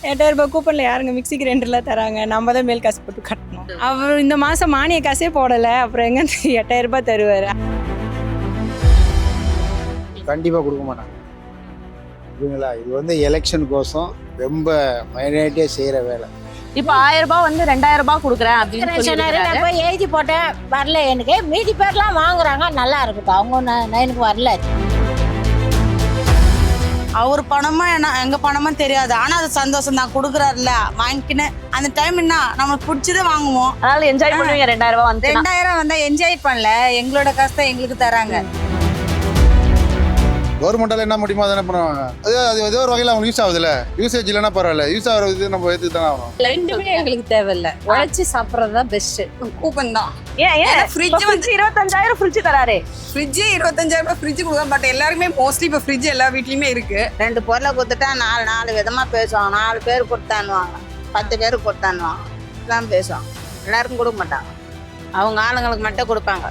ரூ. 8000 கூப்பனில் யாருங்க மிக்ஸி கிரைண்டர்லாம் தராங்க? நம்ம தான் மேல் காசு போட்டு கட்டணும். அவர் இந்த மாதம் மானிய காசே போடலை, அப்புறம் எங்கே ரூ. 8000 தருவார்? கண்டிப்பாக கொடுக்க மாட்டாங்க. புரியுங்களா? இது வந்து எலெக்ஷன் கோசம் ரொம்ப மைனாரிட்டியாக செய்கிற வேலை. இப்போ ரூ. 1000 ரூ. 2000 கொடுக்குறேன் அப்படின்னு சொன்னாரு. நான் போய் எழுதி போட்டேன், வரல. எனக்கு மீதி பேர்லாம் வாங்குறாங்க, நல்லா இருக்கட்டும். அவங்க எனக்கு வரல. அவர் பணமா என்ன எங்க பணமா தெரியாது, ஆனா அது சந்தோஷம் தான். கொடுக்குறாருல வாங்கிக்கின்னு அந்த டைம் என்ன நமக்கு பிடிச்சதே வாங்குவோம். அதனால என்ஜாய் பண்ணுவீங்க. ரூ. 2000 வந்து 2000 வந்தா என்ஜாய் பண்ணல, எங்களோட கஷ்டம் எங்களுக்கு தராங்க. கவர்மெண்டால் என்ன முடியுமோ அதை என்ன பண்ணுவாங்க. அது ஏதோ ஒரு வகையில் அவங்க யூஸ் ஆகுதுல்ல. யூசேஜ் இல்லைன்னா பரவாயில்ல, யூஸ் ஆகிறது நம்ம எடுத்து தானே ஆகணும். ரெண்டுமே எங்களுக்கு தேவையில்லை, உழைச்சி சாப்பிட்றது தான் பெஸ்ட். கூப்பன் தான். ஏன் ஃப்ரிட்ஜ் வந்து 25000 ஃப்ரிட்ஜ் தராரே? ஃப்ரிட்ஜ் 25000 ஃப்ரிட்ஜ் கொடுக்க. பட் எல்லாருமே மோஸ்ட்லி இப்போ ஃப்ரிட்ஜ் எல்லா வீட்லயுமே இருக்கு. 2 பொருளை கொடுத்துட்டா 4 விதமா பேசுவாங்க. 4 பேர் கொடுத்தான்னுவாங்க, 10 பேர் கொடுத்தான்னுவாங்க, எல்லாம் பேசுவாங்க. எல்லாருக்கும் கொடுக்க மாட்டாங்க, அவங்க ஆளுங்களுக்கு மட்டும் கொடுப்பாங்க.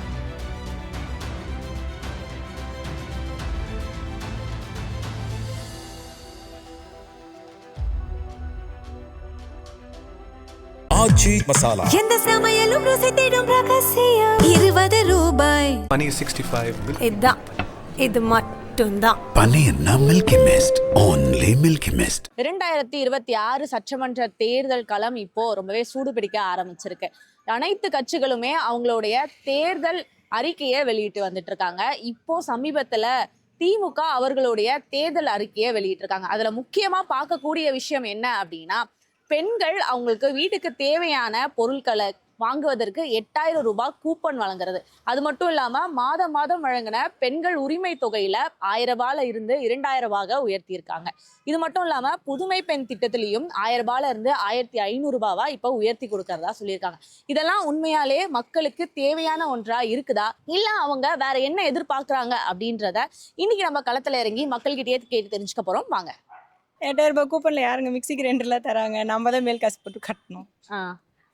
ஆச்சி மசாலா எந்த சமையலும் ருசி தேடும் ரகசியம் ₹20 Money 65 இதான், இது மட்டும்தான். பன்னீர்னா Milky Mist, only Milky Mist. 2026 சட்டமன்ற தேர்தல் களம் இப்போ ரொம்பவே சூடு பிடிக்க ஆரம்பிச்சிருக்கு. அனைத்து கட்சிகளுமே அவங்களுடைய தேர்தல் அறிக்கையை வெளியிட்டு வந்துட்டு இருக்காங்க. இப்போ சமீபத்துல திமுக அவர்களுடைய தேர்தல் அறிக்கையை வெளியிட்டிருக்காங்க. அதுல முக்கியமா பார்க்கக்கூடிய விஷயம் என்ன அப்படின்னா, பெண்கள் அவங்களுக்கு வீட்டுக்கு தேவையான பொருட்களை வாங்குவதற்கு ₹8000 கூப்பன் வழங்குறது. அது மட்டும் இல்லாம மாதம் மாதம் வழங்கின பெண்கள் உரிமை தொகையில ₹1000 இருந்து ₹2000 உயர்த்தியிருக்காங்க. இது மட்டும் இல்லாம புதுமை பெண் திட்டத்திலையும் ₹1000 இருந்து ₹1500 இப்ப உயர்த்தி கொடுக்கறதா சொல்லியிருக்காங்க. இதெல்லாம் உண்மையாலே மக்களுக்கு தேவையான ஒன்றா இருக்குதா, இல்ல அவங்க வேற என்ன எதிர்பார்க்கறாங்க அப்படின்றத இன்னைக்கு நம்ம களத்துல இறங்கி மக்கள்கிட்டயே கேட்டு தெரிஞ்சுக்க போறோம். வாங்க. ரூ. 8000 கூப்பனில் யாருங்க மிக்ஸி கிரைண்டர்லாம் தராங்க? நம்ம தான் மேல் காசு போட்டு கட்டணும்.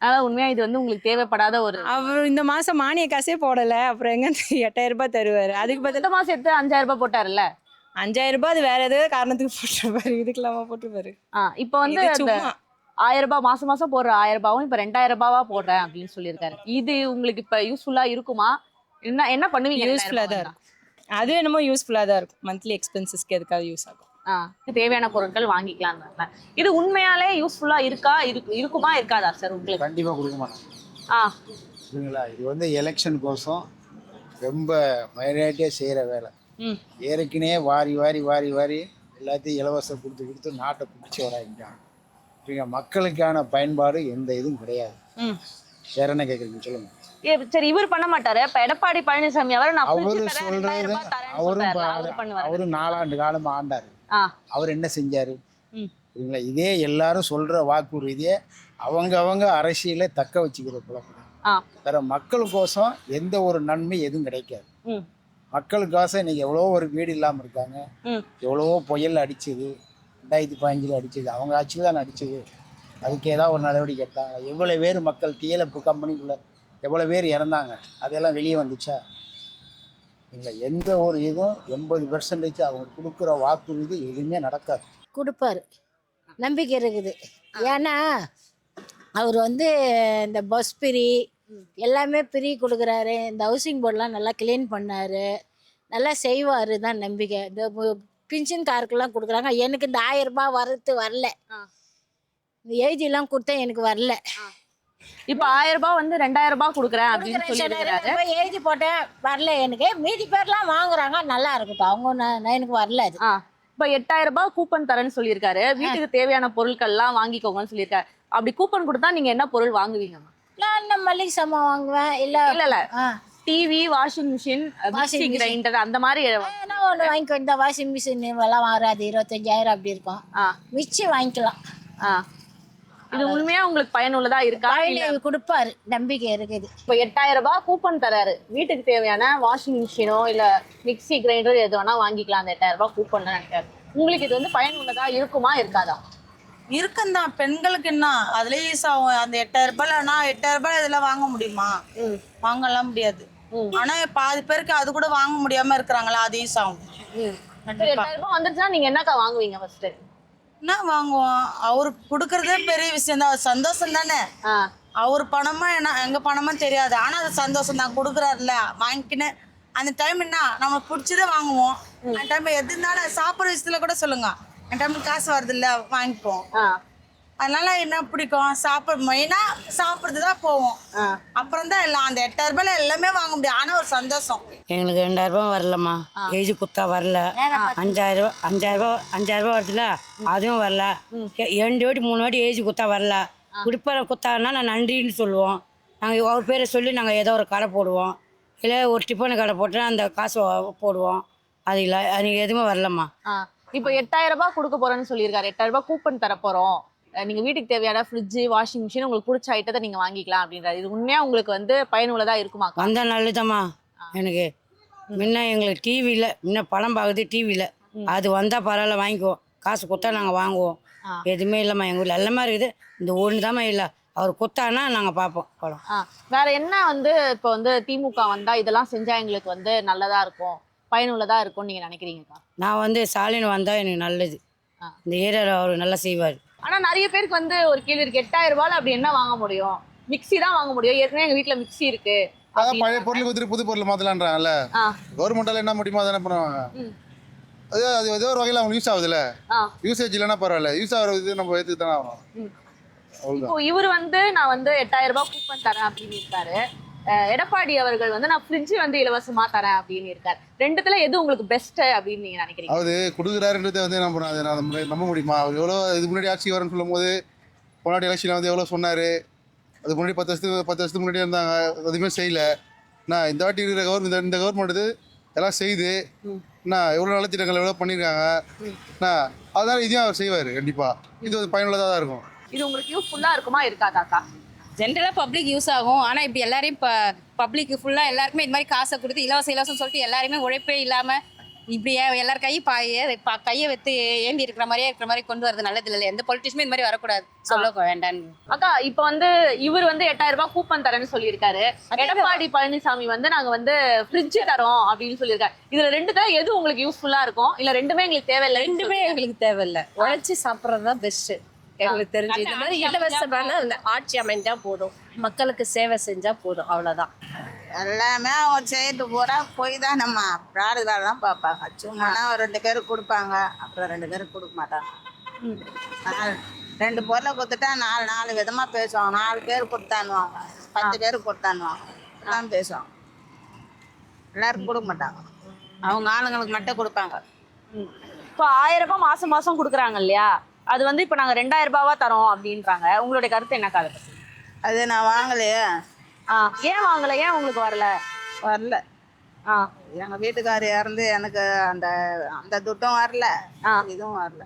அதனால உண்மையா இது வந்து உங்களுக்கு தேவைப்படாத ஒரு. அவர் இந்த மாதம் மானிய காசே போடலை, அப்புறம் எங்கே ரூ. 8000 தருவார்? அதுக்கு பதில் மாசம் எடுத்து ₹5000 போட்டாருல்ல. ₹5000 அது வேற ஏதோ காரணத்துக்கு போட்டுருப்பாரு, இதுக்கெல்லாமா போட்டுருப்பாரு? இப்போ வந்து ₹1000 மாசம் மாசம் போடுற ₹1000 இப்ப ₹2000 போடுறேன் அப்படின்னு சொல்லியிருக்காரு. இது உங்களுக்கு இப்ப யூஸ்ஃபுல்லா இருக்குமா? என்ன பண்ணுவீங்க? யூஸ்ஃபுல்லாக தான் இருக்கும். அது என்னமோ யூஸ்ஃபுல்லாக தான் இருக்கும். மந்த்லி எக்ஸ்பென்சஸ்க்கு எதுக்காக யூஸ் ஆகும். தேவையான பொருட்கள் வாங்கிக்கலாம். இது உண்மையாலே யூஸ்ஃபுல்லா இருக்குமா இருக்காதா சார் உங்களுக்கு? கண்டிப்பாக கொடுக்க மாட்டாங்க. புரியுங்களா? இது வந்து எலெக்ஷன் கோசம் ரொம்ப மைனாரிட்டியாக செய்கிற வேலை. ஏற்கனவே வாரி வாரி வாரி வாரி எல்லாத்தையும் இலவசம் கொடுத்து கொடுத்து நாட்டை பிடிச்சி வராங்க. புரியுங்க? மக்களுக்கான பயன்பாடு எந்த இதுவும் கிடையாது. வேற என்ன கேட்குறீங்க சொல்லுங்க. சரி, இவர் பண்ண மாட்டாரு. இப்ப எடப்பாடி பழனிசாமி அவரு சொல்றது அவரும் 4 ஆண்டு காலம் ஆண்டாரு. அவர் என்ன செஞ்சாரு? புரியுங்களா? இதே எல்லாரும் சொல்ற வாக்குறுதியை அவங்க அரசியலை தக்க வச்சுக்கிற குழப்பம். வேற மக்களுக்கோசம் எந்த ஒரு நன்மை எதுவும் கிடைக்காது. மக்களுக்கோசம் இன்னைக்கு எவ்வளவோ ஒரு வீடு இல்லாம இருக்காங்க, எவ்வளவோ புயல் அடிச்சது, 2015 அடிச்சது, அவங்க ஆட்சியில் தான் அடிச்சது. அதுக்கு ஏதாவது ஒரு நடவடிக்கை எடுத்தாங்க? எவ்வளவு பேர் மக்கள் டிஎல்எஃப் கம்பெனிக்குள்ள எவ்வளோ பேர் இறந்தாங்க, அதெல்லாம் வெளியே வந்துச்சா? இல்லை, எந்த ஒரு இதுவும் 80% அவங்க கொடுக்குற வாக்குறுதி எதுவுமே நடக்காது. கொடுப்பாரு, நம்பிக்கை இருக்குது. ஏன்னா அவர் வந்து இந்த பஸ் ஃப்ரீ எல்லாமே ஃப்ரீ கொடுக்குறாரு. இந்த ஹவுசிங் போர்டெலாம் நல்லா க்ளீன் பண்ணார், நல்லா செய்வார் தான் நம்பிக்கை. இந்த பென்ஷன் காருக்கெல்லாம் கொடுக்குறாங்க. எனக்கு இந்த ₹1000 வரல. இந்த எழுதியெல்லாம் கொடுத்தா எனக்கு வரல. இப்ப ₹1000 வந்து ₹2000 கொடுக்குறேன் அப்படின்னு சொல்லியிருக்காரு. போய் எழுதி போட்டேன், வரல. எனக்கு மீதி பேர்லாம் வாங்குறாங்க, நல்லா இருக்கட்டும். அவங்க எனக்கு வரல. அது இப்ப ₹8000 கூப்பன் தரேன்னு சொல்லியிருக்காரு. வீட்டுக்கு தேவையான பொருட்கள்லாம் வாங்கிக்கோங்கன்னு சொல்லியிருக்காரு. அப்படி கூப்பன் கொடுத்தா நீங்க என்ன பொருள் வாங்குவீங்க? நான் மளிகை சாமான் வாங்குவேன். இல்ல TV, washing machine, mixie grinder அந்த மாதிரி ஒன்று வாங்கிக்கோ. இந்த வாஷிங் மிஷின் எல்லாம் வராது, 25,000 அப்படி இருக்கும். மிச்சம் வாங்கிக்கலாம். இது உண்மையா உங்களுக்கு பயனுள்ளதா இருக்கா? கொடுப்பாரு, நம்பிக்கை இருக்குது. இப்ப ₹8000 கூப்பன் தராரு. வீட்டுக்கு தேவையான வாஷிங் மிஷினோ இல்ல மிக்ஸி கிரைண்டர் எது வேணா வாங்கிக்கலாம் அந்த ₹8000 கூப்பன் நினைக்காரு. உங்களுக்கு இது வந்து பயனுள்ளதா இருக்குமா இருக்காதா? இருக்குந்தான். பெண்களுக்கு என்ன அதுலயே யூஸ் ஆகும். அந்த ₹8000 இதெல்லாம் வாங்க முடியுமா? வாங்கலாம் முடியாது. ஆனா பாதி பேருக்கு அது கூட வாங்க முடியாம இருக்கிறாங்களா, அது யூஸ் ஆகும். ₹8000 வந்துருச்சுன்னா நீங்க என்னக்கா வாங்குவீங்க? ஃபர்ஸ்ட் என்ன வாங்குவோம்? அவரு கொடுக்கறதே பெரிய விஷயம் தான், சந்தோஷம் தானே. அவர் பணமா என்ன எங்க பணமா தெரியாது, ஆனா அது சந்தோஷம் தான். கொடுக்குறாருல வாங்கிக்கின்னு அந்த டைம் என்ன நமக்கு பிடிச்சதே வாங்குவோம். அந்த டைம் எது இருந்தாலும் சாப்பிட்ற விஷயத்துல கூட சொல்லுங்க, அந்த டைம் காசு வருது இல்ல வாங்கிப்போம். அதனால என்ன பிடிக்கும், மெயினா சாப்பிட்றது தான் போவோம். அப்புறம் தான் எல்லாம் அந்த 8000 ரூபாயில எல்லாமே வாங்க முடியும். ஆனா ஒரு சந்தோஷம். எங்களுக்கு 2000 ரூபாய் வரலம்மா, ஏஜ் குத்தா வரல. 5000 ரூபாய் வருதுல, அதுவும் வரல. 2 வாட்டி 3 வாட்டி ஏஜ் குத்தா வரல. குடிப்பற குத்தாருன்னா நான் நன்றின்னு சொல்லுவோம். நாங்கள் அவர் பேரை சொல்லி நாங்கள் ஏதோ ஒரு கடை போடுவோம், இல்லை ஒரு டிஃபன் கடை போட்டு அந்த காசு போடுவோம். அது இல்லை, அது எதுவுமே வரலம்மா. இப்போ 8000 ரூபாய் கொடுக்க போறேன்னு சொல்லியிருக்காரு. 8000 ரூபாய் கூப்பன் தர போறோம், நீங்க வீட்டுக்கு தேவையான ஃப்ரிட்ஜ், வாஷிங் மிஷின், உங்களுக்கு பிடிச்ச ஐட்டத்தை நீங்க வாங்கிக்கலாம் அப்படின்றாரு. இது உண்மையா உங்களுக்கு வந்து பயனுள்ளதா இருக்குமா? வந்தால் நல்லதாம்மா. எனக்கு முன்ன எங்களுக்கு டிவி இல்லை, முன்ன படம் பார்க்குறது டிவி இல்லை. அது வந்தால் பரவாயில்ல வாங்கிக்குவோம், காசு கொடுத்தா நாங்கள் வாங்குவோம். எதுவுமே இல்லைம்மா எங்கள் ஊரில், எல்லாமே இருக்குது. இந்த ஒன்று தாம்மா இல்லை, அவர் கொடுத்தானா நாங்கள் பார்ப்போம் படம். வேற என்ன வந்து இப்போ வந்து திமுக வந்தா இதெல்லாம் செஞ்சா எங்களுக்கு வந்து நல்லதா இருக்கும், பயனுள்ளதா இருக்கும்னு நீங்க நினைக்கிறீங்கக்கா? நான் வந்து ஸ்டாலின் வந்தால் எனக்கு நல்லது. இந்த ஏரியாவில் அவர் நல்லா செய்வார். ஆனா நிறைய பேருக்கு வந்து ஒரு கேள்வி இருக்கு, 8000 ரூபாயில அப்படி என்ன வாங்க முடியும்? மிக்ஸி தான் வாங்க முடியும். ஏற்கனவே எங்க வீட்டுல மிக்ஸி இருக்கு. அதான் பழைய பொருள் கொடுத்துட்டு புது பொருள் மாத்தலான்றாங்கல்ல. கவர்மெண்டால என்ன முடியுமோ அதானே பண்ணுவாங்க. அது ஏதோ ஒரு வகையில் அவங்க யூஸ் ஆகுதுல்ல. யூசேஜ் இல்லைன்னா பரவாயில்ல, யூஸ் ஆகுறது நம்ம ஏற்றுக்கு தானே ஆகணும். இப்போ இவர் வந்து நான் வந்து 8000 ரூபாய் கூப்பன் தரேன் அப்படின்னு இருக்காரு. எடப்பாடி அவர்கள் வந்து நான் ஃப்ரிட்ஜ் வந்து இலவசமா தரேன் அப்படின்னு இருக்காரு. ரெண்டுத்துல எது உங்களுக்கு பெஸ்ட் அப்படின்னு நீங்க நினைக்கிறீங்க? அவர் கொடுக்குறாருன்றதை வந்து நம்ப முடியுமா? அவர் எவ்வளோ இது முன்னாடி ஆட்சி வரேன்னு சொல்லும் போது போனாடி எலெக்ஷனில் வந்து எவ்வளோ சொன்னார். அதுக்கு முன்னாடி 10 வருஷத்துக்கு முன்னாடி இருந்தாங்க, எதுவுமே செய்யலை. நான் இந்த வாட்டி இருக்கிற கவர்மெண்ட், இந்த கவர்மெண்ட் எல்லாம் செய்து எவ்வளோ நலத்திட்டங்கள் எவ்வளோ பண்ணியிருக்காங்க. அதனால இதையும் அவர் செய்வார் கண்டிப்பாக. இது வந்து பயனுள்ளதாக தான் இருக்கும். இது உங்களுக்கு யூஸ்ஃபுல்லாக இருக்குமா இருக்காதாக்கா? ஜென்ரலாக பப்ளிக் யூஸ் ஆகும். ஆனால் இப்படி எல்லாரையும் பப்ளிக்கு ஃபுல்லாக எல்லாருக்குமே இது மாதிரி காசை கொடுத்து இலவசம் சொல்லிட்டு எல்லாருமே உழைப்பே இல்லாமல் இப்படி எல்லார் கையும் கையை வைத்து ஏந்தி இருக்கிற மாதிரி கொண்டு வரது நல்லது இல்லை. எந்த பொலிட்டிஷனுமே இந்த மாதிரி வரக்கூடாது, சொல்ல வேண்டான்னு. அக்கா இப்போ வந்து இவர் வந்து 8000 ரூபாய் கூப்பன் தரேன்னு சொல்லியிருக்காரு. எடப்பாடி பழனிசாமி வந்து நாங்க வந்து ஃப்ரிட்ஜ் தரோம் அப்படின்னு சொல்லியிருக்காரு. இதுல ரெண்டுத்துல எது உங்களுக்கு யூஸ்ஃபுல்லா இருக்கும், இல்ல ரெண்டுமே எங்களுக்கு தேவையில்லை? ரெண்டுமே எங்களுக்கு தேவையில்லை, உழைச்சி சாப்பிட்றது தான் பெஸ்ட் எங்களுக்கு தெரிஞ்சு. இந்த மாதிரி இலவசமான அந்த ஆட்சி அமைஞ்சா போதும், மக்களுக்கு சேவை செஞ்சா போதும், அவ்வளவுதான். எல்லாமே அவங்க செய்யட்டு பூரா போய் தான் நம்ம ப்ராடு வேலை தான் பார்ப்பாங்க. சும்மானா ஒரு 2 பேருக்கு கொடுப்பாங்க, அப்புறம் 2 பேருக்கு கொடுக்க மாட்டாங்க. 2 பொருளை கொடுத்துட்டா 4 விதமாக பேசுவாங்க. 4 பேர் கொடுத்தானுவாங்க, 10 பேருக்கு கொடுத்தானுவாங்க, எல்லாம் பேசுவாங்க. எல்லாருக்கும் கொடுக்க மாட்டாங்க, அவங்க ஆளுங்களுக்கு மட்டும் கொடுப்பாங்க. இப்போ 1000 ரூபாய் மாசம் கொடுக்குறாங்க இல்லையா, அது வந்து இப்போ நாங்கள் 2000 ரூபாவா தரோம் அப்படின்றாங்க. உங்களுடைய கருத்து என்னக்கா? அது நான் வாங்கலையே. ஏன் வாங்கலை? ஏன் உங்களுக்கு வரல? எங்கள் வீட்டுக்காரர் இறந்து எனக்கு அந்த துட்டும் வரல, இதுவும் வரல.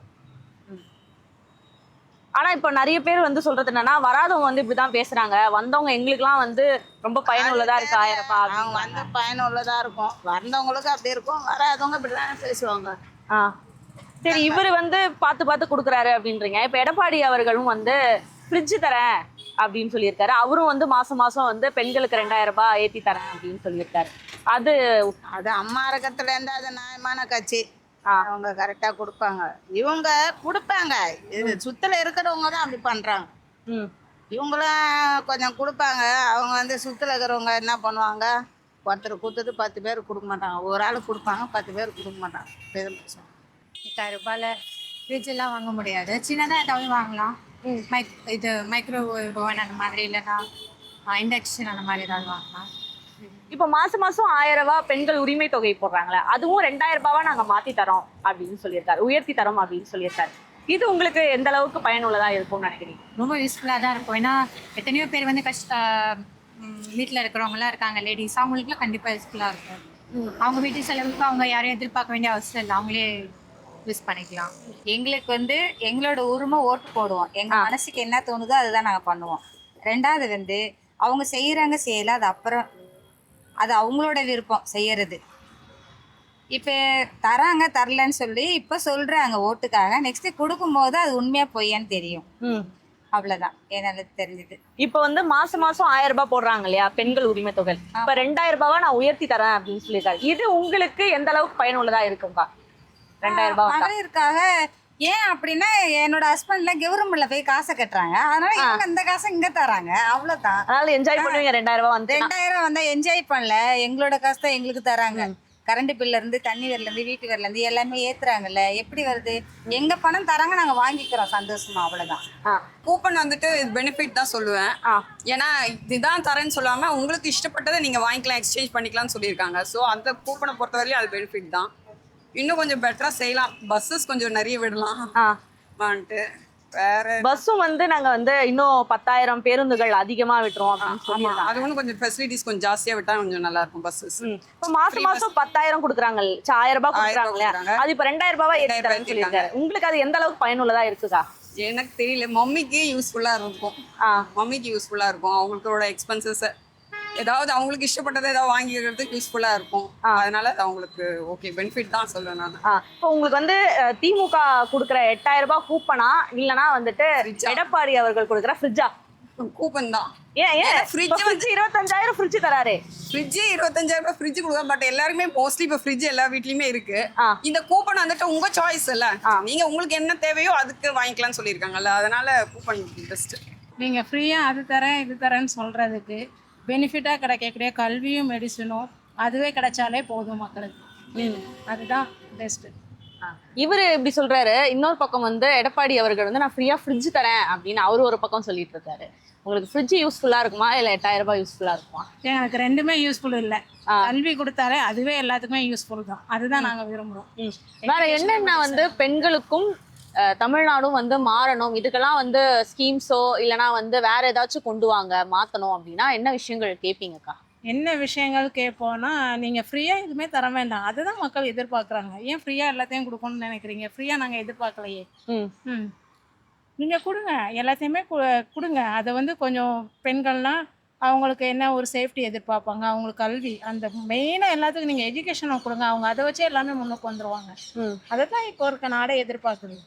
ஆனா இப்போ நிறைய பேர் வந்து சொல்றது என்னன்னா, வராதவங்க வந்து இப்படிதான் பேசுறாங்க, வந்தவங்க எங்களுக்குலாம் வந்து ரொம்ப பயனுள்ளதா இருக்கு 1000 ரூபாய். அவங்க வந்து பயனுள்ளதா இருக்கும், வந்தவங்களுக்கு அப்படி இருக்கும், வராதவங்க இப்படிதான் பேசுவாங்க. சரி, இவர் வந்து பார்த்து கொடுக்குறாரு அப்படின்றீங்க. இப்போ எடப்பாடி அவர்களும் வந்து ஃப்ரிட்ஜ் தரேன் அப்படின்னு சொல்லியிருக்காரு. அவரும் வந்து மாசம் வந்து பெண்களுக்கு 2000 ரூபாய் ஏற்றி தரேன் அப்படின்னு சொல்லியிருக்காரு. அது அம்மா இருந்து அது நியாயமான கட்சி, அவங்க கரெக்டாக கொடுப்பாங்க. இவங்க கொடுப்பாங்க, இது சுத்தில் இருக்கிறவங்க தான் அப்படி பண்ணுறாங்க. இவங்களும் கொஞ்சம் கொடுப்பாங்க. அவங்க வந்து சுத்தில் இருக்கிறவங்க என்ன பண்ணுவாங்க, ஒருத்தர் கொடுத்துட்டு 10 பேருக்கு கொடுக்க மாட்டாங்க. ஒரு ஆள் கொடுப்பாங்க, 10 பேருக்கு கொடுக்க மாட்டாங்க. 8000 ரூபாயில் ஃப்ரிட்ஜ் எல்லாம் வாங்க முடியாது, சின்னதாக ஏதாவது வாங்கலாம். இது மைக்ரோவேவ் ஓவன் அந்த மாதிரி, இல்லைன்னா இண்டக்ஷன் அந்த மாதிரி ஏதாவது வாங்கலாம். இப்போ மாசம் 1000 ரூபாய் பெண்கள் உரிமை தொகை போடுறாங்களே, அதுவும் 2000 ரூபாவா நாங்க மாத்தி தரோம் அப்படின்னு சொல்லியிருக்காரு, உயர்த்தி தரோம் அப்படின்னு சொல்லியிருக்காரு. இது உங்களுக்கு எந்த அளவுக்கு பயனுள்ளதா இருக்கும்னு நினைக்கிறீங்க? ரொம்ப யூஸ்ஃபுல்லாக தான் இருக்கும். ஏன்னா எத்தனையோ பேர் வந்து வீட்டில் இருக்கிறவங்களாம் இருக்காங்க, லேடிஸ், அவங்களுக்குலாம் கண்டிப்பாக யூஸ்ஃபுல்லாக இருக்கும். அவங்க வீட்டு செலவுக்கு அவங்க யாரையும் எதிர்பார்க்க வேண்டிய அவசியம் இல்லை, அவங்களே யூஸ் பண்ணிக்கலாம். எங்களுக்கு வந்து எங்களோட உரிமை ஓட்டு போடுவோம், எங்கள் மனசுக்கு என்ன தோணுதோ அதுதான் நாங்கள் பண்ணுவோம். 2வது வந்து அவங்க செய்கிறாங்க செய்யலை, அது அப்புறம் அது அவங்களோட விருப்பம் செய்யறது. இப்போ தராங்க தரலன்னு சொல்லி இப்போ சொல்கிறாங்க ஓட்டுக்காக, நெக்ஸ்ட்டு கொடுக்கும்போது அது உண்மையாக பொய்யான்னு தெரியும். அவ்வளோதான் என்னால் தெரிஞ்சது. இப்போ வந்து மாசம் 1000 ரூபாய் போடுறாங்க இல்லையா பெண்கள் உரிமை தொகை, இப்போ 2000 ரூபாவா நான் உயர்த்தி தரேன் அப்படின்னு சொல்லியிருக்காரு. இது உங்களுக்கு எந்த அளவுக்கு பயனுள்ளதா இருக்கும்பா? 2000 ரூபாய் மகளிருக்காக ஏன் அப்படின்னா என்னோட ஹஸ்பண்ட்ல கவர்மெண்ட்ல போய் காசை கட்டுறாங்க, அதனால இவங்க இந்த காசை இங்க தராங்க, அவ்வளவுதான். அதனால என்ஜாய் பண்ணுவீங்க 2000 ரூபாய் வந்து. 2000 வந்தா என்ஜாய் பண்ணல, எங்களோட காசு தான் எங்களுக்கு தராங்க. கரண்ட் பில்ல இருந்து, தண்ணி வரல இருந்து, வீட்டு வரல இருந்து எல்லாமே ஏத்துறாங்கல்ல. எப்படி வருது? எங்க பணம் தராங்க, நாங்க வாங்கிக்கிறோம் சந்தோஷமா, அவ்வளவுதான். கூப்பன் வந்துட்டு பெனிஃபிட் தான் சொல்லுவேன். ஏன்னா இதுதான் தரேன்னு சொல்லாம உங்களுக்கு இஷ்டப்பட்டதை நீங்க வாங்கிக்கலாம், எக்ஸ்சேஞ்ச் பண்ணிக்கலாம்னு சொல்லியிருக்காங்க. ஸோ அந்த கூப்பனை பொறுத்தவரையிலும் அது பெனிஃபிட் தான். இன்னும் கொஞ்சம் பெட்டரா செய்யலாம், பஸ்ஸஸ் கொஞ்சம் நிறைய விடலாம் வந்துட்டு. வேற பஸ்ஸும் வந்து நாங்க வந்து இன்னும் 10,000 பேருந்துகள் அதிகமா விட்டுறோம் அப்படின்னு சொல்லியிருக்காங்க. அது ஒன்றும் கொஞ்சம் ஃபெசிலிட்டிஸ் கொஞ்சம் ஜாஸ்தியா விட்டா கொஞ்சம் நல்லா இருக்கும் பஸ்ஸஸ். இப்போ மாசம் 10,000 கொடுக்குறாங்க, 1000 ரூபாய் கொடுக்குறாங்க இல்லையா? அது இப்போ 2000 ரூபாய் ஏற்றி தரேன்னு சொல்லியிருக்காரு. உங்களுக்கு அது எந்த அளவுக்கு பயனுள்ளதா இருக்குதா? எனக்கு தெரியல, மம்மிக்கு யூஸ்ஃபுல்லா இருக்கும். மம்மிக்கு யூஸ்ஃபுல்லா இருக்கும். அவங்களோட எக்ஸ்பென்சஸ் ஏதாவது அவங்களுக்கு இஷ்டப்பட்டதை ஏதாவது வாங்கிக்கிறதுக்கு யூஸ்ஃபுல்லா இருக்கும். அதனால அது அவங்களுக்கு ஓகே பெனிஃபிட் தான் சொல்லுவேன் நான். இப்போ உங்களுக்கு வந்து திமுக கொடுக்குற 8000 ரூபாய் கூப்பனா இல்லனா வந்துட்டு எடப்பாடி அவர்கள் கொடுக்குற ஃப்ரிட்ஜா? கூப்பன் தான். ஏன் ஃப்ரிட்ஜ் 25,000 ஃப்ரிட்ஜ் தராரே. ஃப்ரிட்ஜ் 25,000 ரூபாய் ஃப்ரிட்ஜ் கொடுக்க, பட் எல்லாருமே மோஸ்ட்லி இப்போ ஃப்ரிட்ஜ் எல்லா வீட்லயுமே இருக்கு. இந்த கூப்பன் வந்துட்டு உங்க சாய்ஸ் இல்ல, நீங்க உங்களுக்கு என்ன தேவையோ அதுக்கு வாங்கிக்கலாம்னு சொல்லியிருக்காங்கல்ல, அதனால கூப்பன் பெஸ்ட். நீங்க ஃப்ரீயா அது தரேன் இது தரேன்னு சொல்றதுக்கு பெனிஃபிட்டாக கிடைக்கக்கூடிய கல்வியும் மெடிசனும் அதுவே கிடைச்சாலே போதும் மக்களுக்கு. அதுதான் பெஸ்ட்டு. இவர் இப்படி சொல்றாரு. இன்னொரு பக்கம் வந்து எடப்பாடி அவர்கள் வந்து நான் ஃப்ரீயா ஃப்ரிட்ஜ் தரேன் அப்படின்னு அவரு ஒரு பக்கம் சொல்லிட்டு இருக்காரு. உங்களுக்கு ஃப்ரிட்ஜ் யூஸ்ஃபுல்லா இருக்குமா இல்லை 8000 ரூபாய் யூஸ்ஃபுல்லா இருக்குமா? எனக்கு ரெண்டுமே யூஸ்ஃபுல் இல்லை. கல்வி கொடுத்தாலே அதுவே எல்லாத்துக்குமே யூஸ்ஃபுல் தான். அதுதான் நாங்கள் விரும்புகிறோம். வேற என்னென்ன வந்து பெண்களுக்கும் தமிழ்நாடும் வந்து மாறணும், இதுக்கெல்லாம் வந்து ஸ்கீம்ஸோ இல்லைனா வந்து வேற ஏதாச்சும் கொண்டு வாங்க மாற்றணும் அப்படின்னா என்ன விஷயங்கள் கேட்பீங்கக்கா? என்ன விஷயங்கள் கேட்போன்னா, நீங்கள் ஃப்ரீயாக எதுவுமே தர வேண்டாம், அதுதான் மக்கள் எதிர்பார்க்குறாங்க. ஏன் ஃப்ரீயாக எல்லாத்தையும் கொடுக்கணும்னு நினைக்கிறீங்க? ஃப்ரீயாக நாங்கள் எதிர்பார்க்கலையே. நீங்கள் கொடுங்க, எல்லாத்தையுமே கொடுங்க. அதை வந்து கொஞ்சம் பெண்கள்லாம் அவங்களுக்கு என்ன ஒரு சேஃப்டி எதிர்பார்ப்பாங்க, அவங்களுக்கு கல்வி, அந்த மெயினாக எல்லாத்துக்கும் நீங்கள் எஜுகேஷனை கொடுங்க. அவங்க அதை வச்சு எல்லாமே முன்னுக்கு வந்துடுவாங்க. அதை தான் இப்போ இருக்க நாடே எதிர்பார்க்குது.